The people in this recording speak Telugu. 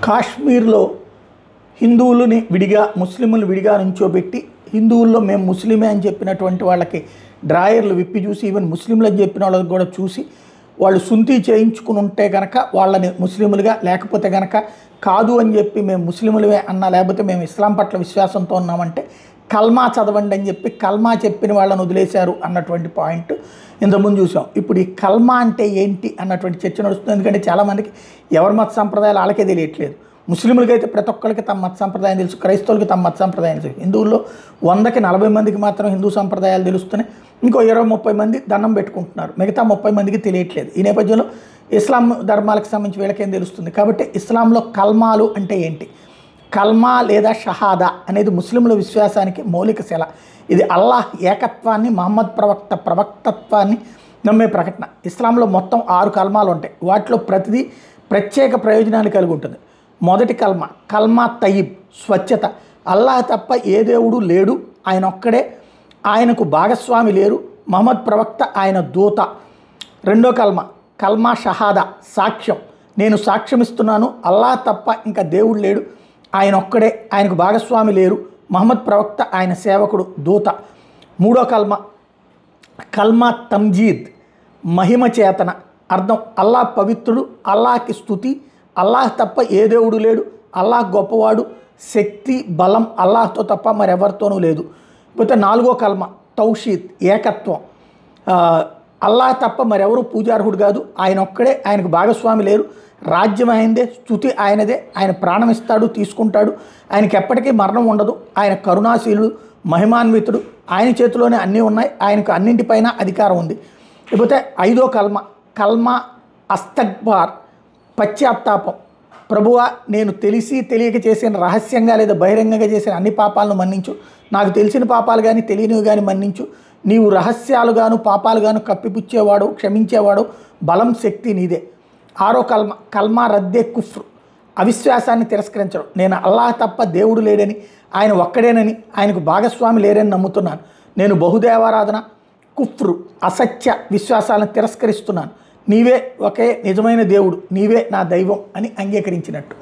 కాశ్మీర్లో హిందువులని విడిగా ముస్లింలు విడిగా నుంచోబెట్టి హిందువుల్లో మేము ముస్లిమే అని చెప్పినటువంటి వాళ్ళకి డ్రాయర్లు విప్పి చూసి ఈవెన్ ముస్లింలు అని చెప్పిన వాళ్ళకి కూడా చూసి వాళ్ళు సుంతి చేయించుకుని ఉంటే కనుక వాళ్ళని ముస్లింలుగా, లేకపోతే కనుక కాదు అని చెప్పి మేము ముస్లింలవే అన్నా, లేకపోతే మేము ఇస్లాం పట్ల విశ్వాసంతో ఉన్నామంటే కల్మా చదవండి అని చెప్పి కల్మా చెప్పిన వాళ్ళని వదిలేశారు అన్నటువంటి పాయింట్ ఇంతకుముందు చూసాం. ఇప్పుడు ఈ కల్మా అంటే ఏంటి అన్నటువంటి చర్చ నడుస్తుంది. ఎందుకంటే చాలామందికి ఎవరి మత సంప్రదాయాలు వాళ్ళకే తెలియట్లేదు. ముస్లింలకి అయితే ప్రతి ఒక్కరికి తమ మత సంప్రదాయం తెలుసు, క్రైస్తవులకి తమ మత సంప్రదాయం తెలుసు. హిందువుల్లో 100కి 40 మందికి మాత్రం హిందూ సంప్రదాయాలు తెలుస్తున్నాయి. ఇంకో 20-30 మంది దండం పెట్టుకుంటున్నారు, మిగతా 30 మందికి తెలియట్లేదు. ఈ నేపథ్యంలో ఇస్లాం ధర్మాలకు సంబంధించి వీళ్ళకేం తెలుస్తుంది. కాబట్టి ఇస్లాంలో కల్మాలు అంటే ఏంటి? కల్మా లేదా షహాదా అనేది ముస్లింల విశ్వాసానికి మౌలిక శిల. ఇది అల్లాహ్ ఏకత్వాన్ని, మహమ్మద్ ప్రవక్తత్వాన్ని నమ్మే ప్రకటన. ఇస్లాంలో మొత్తం 6 కల్మాలు ఉంటాయి. వాటిలో ప్రతిదీ ప్రత్యేక ప్రయోజనాన్ని కలిగి ఉంటుంది. మొదటి కల్మా, కల్మా తయ్యిబ్, స్వచ్ఛత. అల్లాహ్ తప్ప ఏ దేవుడు లేడు, ఆయన ఒక్కడే, ఆయనకు భాగస్వామి లేరు, మహమ్మద్ ప్రవక్త ఆయన దూత. రెండో కల్మా, కల్మా షహాదా, సాక్ష్యం. నేను సాక్ష్యమిస్తున్నాను అల్లాహ్ తప్ప ఇంకా దేవుడు లేడు, ఆయన ఒక్కడే, ఆయనకు భాగస్వామి లేరు, మహమ్మద్ ప్రవక్త ఆయన సేవకుడు, దూత. మూడో కల్మా, కల్మా తంజీద్, మహిమ చేతన. అర్థం అల్లాహ్ పవిత్రుడు, అల్లాహ్కి స్తుతి, అల్లాహ్ తప్ప ఏ దేవుడు లేడు, అల్లాహ్ గొప్పవాడు, శక్తి బలం అల్లాహ్తో తప్ప మరెవరితోనూ లేదు. పోతే నాలుగో కల్మా తౌషీద్, ఏకత్వం. అల్లాహ్ తప్ప మరెవరు పూజార్హుడు కాదు, ఆయన ఒక్కడే, ఆయనకు భాగస్వామి లేరు, రాజ్యం ఆయనదే, స్తుతి ఆయనదే, ఆయన ప్రాణం ఇస్తాడు, తీసుకుంటాడు, ఆయనకి ఎప్పటికీ మరణం ఉండదు, ఆయన కరుణాశీలుడు, మహిమాన్వితుడు, ఆయన చేతిలోనే అన్నీ ఉన్నాయి, ఆయనకు అన్నింటిపైన అధికారం ఉంది. లేకపోతే ఐదో కల్మా, కల్మా అస్తగ్బార్, పశ్చాత్తాపం. ప్రభువా, నేను తెలిసి తెలియక చేసిన, రహస్యంగా లేదా బహిరంగంగా చేసిన అన్ని పాపాలను మన్నించు, నాకు తెలిసిన పాపాలు కానీ తెలియనివి కానీ మన్నించు, నీవు రహస్యాలుగాను పాపాలుగాను కప్పిపుచ్చేవాడు, క్షమించేవాడు, బలం శక్తి నీదే. ఆరో కల్మా, కల్మా రద్దే కుఫ్ర్, అవిశ్వాసాన్ని తిరస్కరించడం. నేను అల్లాహ్ తప్ప దేవుడు లేడని, ఆయన ఒక్కడేనని, ఆయనకు భాగస్వామి లేరని నమ్ముతున్నాను. నేను బహుదేవారాధన, కుఫ్రు, అసత్య విశ్వాసాలను తిరస్కరిస్తున్నాను. నీవే ఒకే నిజమైన దేవుడు, నీవే నా దైవం అని అంగీకరించినట్టు.